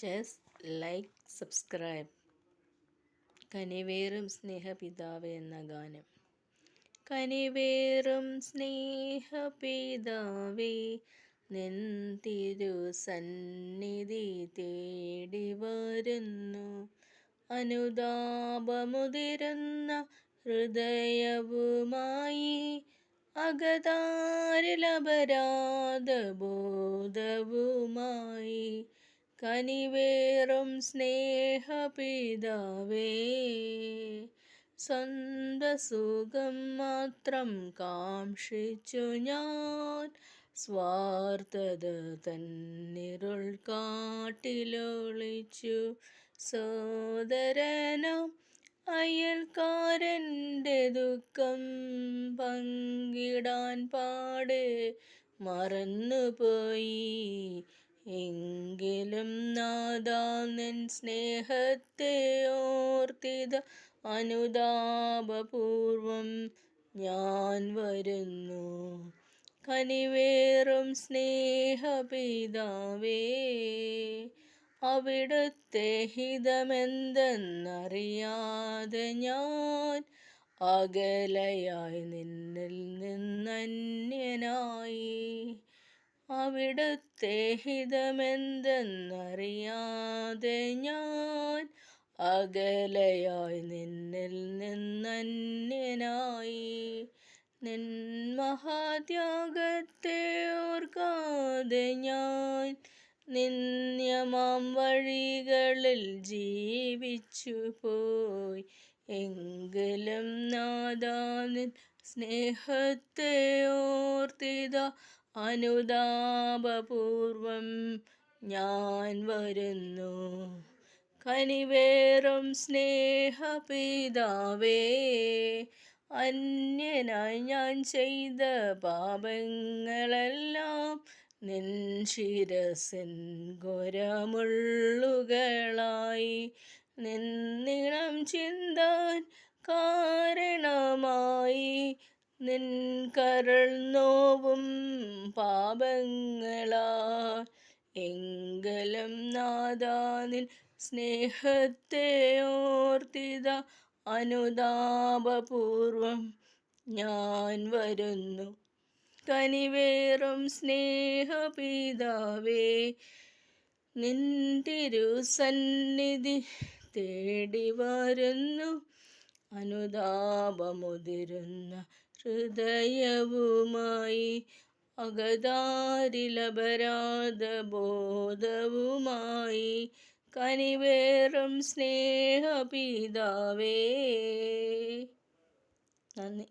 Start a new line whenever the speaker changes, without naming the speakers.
Just like subscribe. കനിവേറും സ്നേഹപിതാവേ എന്ന ഗാനം. കനിവേറും സ്നേഹപിതാവേ, നിൻ തിരുസന്നിധി തേടി വരുന്നു. അനുതാപമുതിരുന്ന ഹൃദയവുമായി, അകതാരിലപരാധബോധവുമായി, കനിവേറും സ്നേഹപിതാവേ, സ്വന്ത സുഖം മാത്രം കാക്ഷിച്ചു ഞാൻ സ്വാർത്ഥത തന്നിരുൾ കാട്ടിലൊളിച്ചു. സോദരനാം അയൽക്കാരൻ്റെ ദുഃഖം പങ്കിടാൻ പാടെ മറന്നുപോയി. എങ്കിലും നാഥാ, നിൻ സ്നേഹത്തെ ഓർത്തിത അനുതാപപൂർവം ഞാൻ വരുന്നു. കനിവേറും സ്നേഹപിതാവേ, അവിടുത്തെ ഹിതമെന്തെന്നറിയാതെ ഞാൻ അകലയായി നിന്നിൽ നിന്നന്യനായി. അവിടുത്തെ ഹിതമെന്തെന്നറിയാതെ ഞാൻ അകലയായി നിന്നിൽ നിന്നന്യനായി. നിൻ മഹാത്യാഗത്തെ ഓർക്കാതെ ഞാൻ നിന്ദ്യമാം വഴികളിൽ ജീവിച്ചു പോയി. എങ്കിലും നാഥാ, നിൻ സ്നേഹത്തെ ഓർത്തിത അനുതാപപൂർവം ഞാൻ വരുന്നു. കനിവേറും സ്നേഹപിതാവേ, അന്യനായി ഞാൻ ചെയ്ത പാപങ്ങളെല്ലാം നിൻ ശിരസിൻ ഘോരമുള്ളുകളായി. നിന്നിണം ചിന്താൻ കാരണമായി നിൻ കരൾ നോവും പാപങ്ങളാ. എങ്കിലും നാഥാ, നിൻ സ്നേഹത്തെ ഓർത്തിത അനുതാപപൂർവം ഞാൻ വരുന്നു. കനിവേറും സ്നേഹപിതാവേ, നിൻ തിരുസന്നിധി തേടി വരുന്നു. അനുതാപമുതിരുന്ന ഹൃദയവുമായി, അകതാരിലപരാധബോധവുമായി, കനിവേറും സ്നേഹപിതാവേ. നന്ദി.